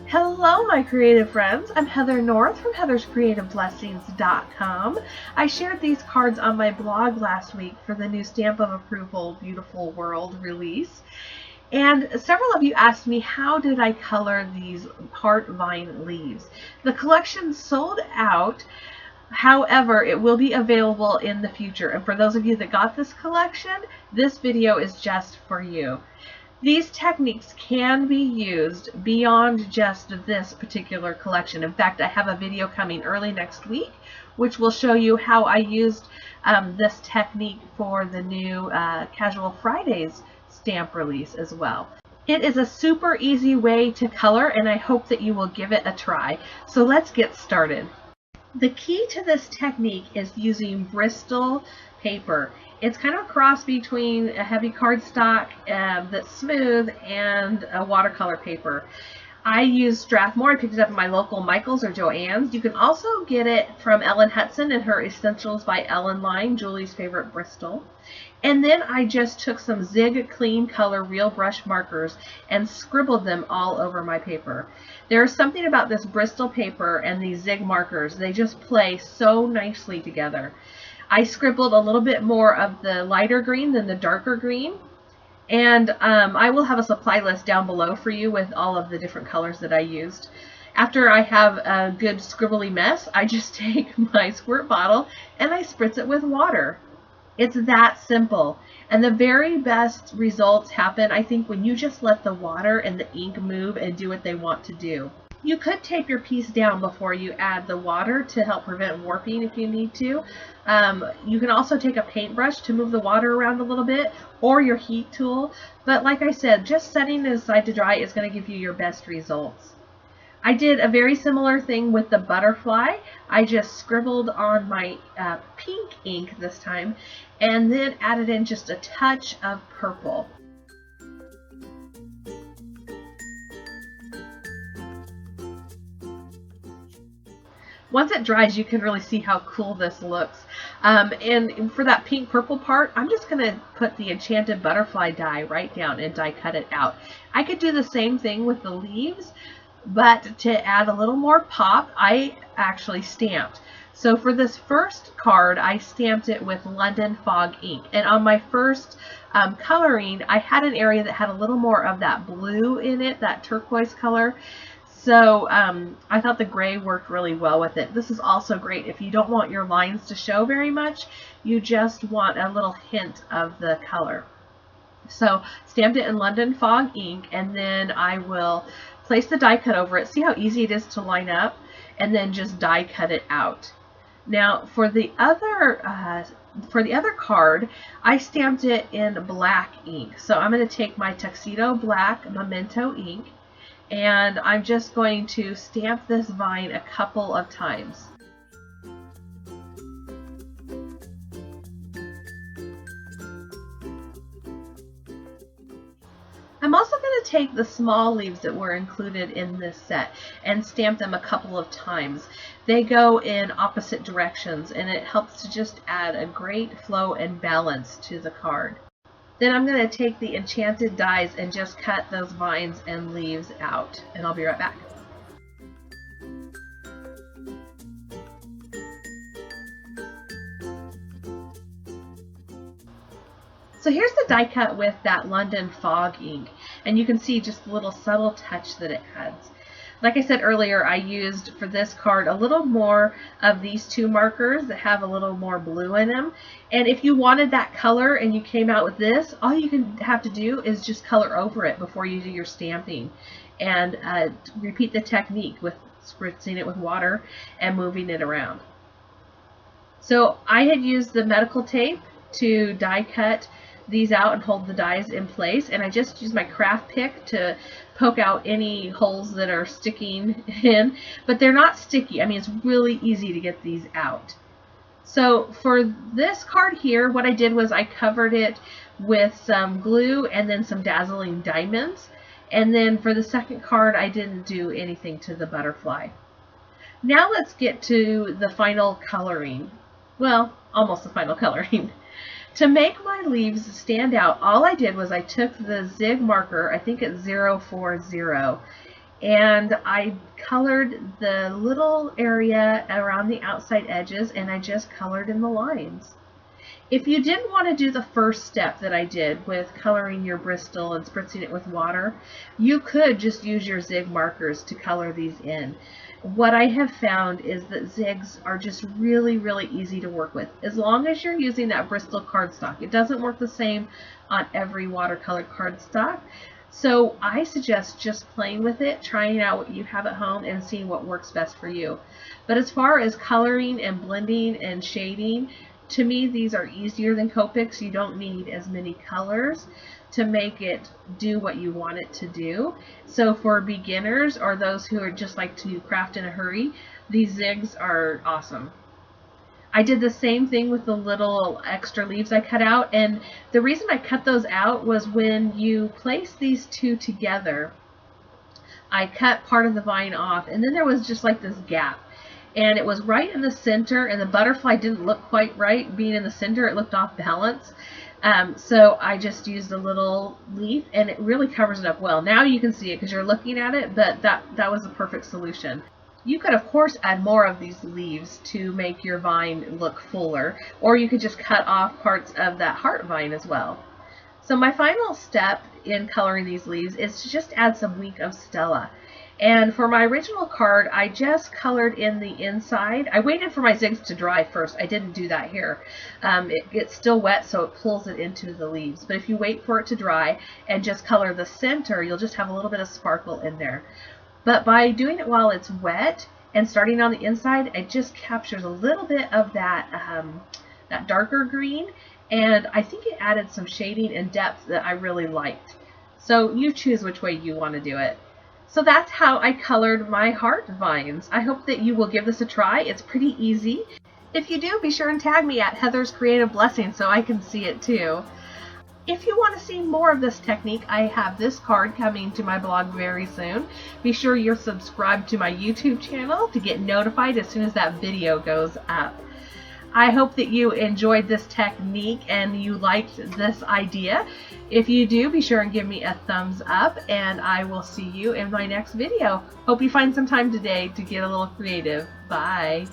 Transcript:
Hello, my creative friends. I'm Heather North from heatherscreativeblessings.com. I shared these cards on my blog last week for the new Stamp of Approval Beautiful World release. And several of you asked me, how did I color these heart vine leaves? The collection sold out. However, it will be available in the future. And for those of you that got this collection, this video is just for you. These techniques can be used beyond just this particular collection. In fact, I have a video coming early next week which will show you how I used this technique for the new Casual Fridays stamp release as well. It is a super easy way to color, and I hope that you will give it a try. So let's get started. The key to this technique is using Bristol paper. It's kind of a cross between a heavy cardstock that's smooth and a watercolor paper. I use Strathmore. I picked it up at my local Michael's or Joann's. You can also get it from Ellen Hudson and her Essentials by Ellen line, Julie's favorite Bristol. And then I just took some Zig Clean Color Real Brush markers and scribbled them all over my paper. There's something about this Bristol paper and these Zig markers. They just play so nicely together. I scribbled a little bit more of the lighter green than the darker green. And I will have a supply list down below for you with all of the different colors that I used. After I have a good scribbly mess, I just take my squirt bottle and I spritz it with water. It's that simple. And the very best results happen, I think, when you just let the water and the ink move and do what they want to do. You could tape your piece down before you add the water to help prevent warping if you need to. You can also take a paintbrush to move the water around a little bit, or your heat tool. But like I said, just setting it aside to dry is going to give you your best results. I did a very similar thing with the butterfly. I just scribbled on my pink ink this time and then added in just a touch of purple. Once it dries, you can really see how cool this looks. And for that pink purple part, I'm just going to put the Enchanted Butterfly die right down and die cut it out. I could do the same thing with the leaves, but to add a little more pop, I actually stamped. So for this first card, I stamped it with London Fog ink. And on my first coloring, I had an area that had a little more of that blue in it, that turquoise color. So I thought the gray worked really well with it. This is also great if you don't want your lines to show very much. You just want a little hint of the color. So stamped it in London Fog ink, and then I will place the die cut over it. See how easy it is to line up, and then just die cut it out. Now for the other card, I stamped it in black ink. So I'm going to take my Tuxedo Black Memento ink, and I'm just going to stamp this vine a couple of times. I'm also going to take the small leaves that were included in this set and stamp them a couple of times. They go in opposite directions, and it helps to just add a great flow and balance to the card. Then I'm going to take the Enchanted dies and just cut those vines and leaves out, and I'll be right back. So here's the die cut with that London Fog ink, and you can see just the little subtle touch that it adds. Like I said earlier, I used for this card a little more of these two markers that have a little more blue in them. And if you wanted that color and you came out with this, all you can have to do is just color over it before you do your stamping. And repeat the technique with spritzing it with water and moving it around. So I had used the medical tape to die cut these out and hold the dies in place, and I just use my craft pick to poke out any holes that are sticking in, but they're not sticky. I mean, it's really easy to get these out. So for this card here, what I did was I covered it with some glue and then some dazzling diamonds, and then for the second card I didn't do anything to the butterfly. Now let's get to the final coloring. Well, almost the final coloring. To make my leaves stand out, all I did was I took the Zig marker, I think it's 040, and I colored the little area around the outside edges, and I just colored in the lines. If you didn't want to do the first step that I did with coloring your Bristol and spritzing it with water, you could just use your zig markers to color these in. What I have found is that zigs are just really, really easy to work with, as long as you're using that Bristol cardstock. It doesn't work the same on every watercolor cardstock. So I suggest just playing with it, trying out what you have at home and seeing what works best for you. But as far as coloring and blending and shading, to me, these are easier than Copics. You don't need as many colors to make it do what you want it to do. So for beginners or those who are just like to craft in a hurry, these zigs are awesome. I did the same thing with the little extra leaves I cut out, and the reason I cut those out was when you place these two together, I cut part of the vine off, and then there was just like this gap. And it was right in the center, and the butterfly didn't look quite right. Being in the center, it looked off balance. So I just used a little leaf, and it really covers it up well. Now you can see it because you're looking at it, but that was a perfect solution. You could, of course, add more of these leaves to make your vine look fuller, or you could just cut off parts of that heart vine as well. So my final step in coloring these leaves is to just add some Wink of Stella. And for my original card, I just colored in the inside. I waited for my zigs to dry first. I didn't do that here. It's still wet, so it pulls it into the leaves. But if you wait for it to dry and just color the center, you'll just have a little bit of sparkle in there. But by doing it while it's wet and starting on the inside, it just captures a little bit of that, that darker green. And I think it added some shading and depth that I really liked. So you choose which way you want to do it. So that's how I colored my heart vines. I hope that you will give this a try. It's pretty easy. If you do, be sure and tag me at Heather's Creative Blessing so I can see it too. If you want to see more of this technique, I have this card coming to my blog very soon. Be sure you're subscribed to my YouTube channel to get notified as soon as that video goes up. I hope that you enjoyed this technique and you liked this idea. If you do, be sure and give me a thumbs up, and I will see you in my next video. Hope you find some time today to get a little creative. Bye.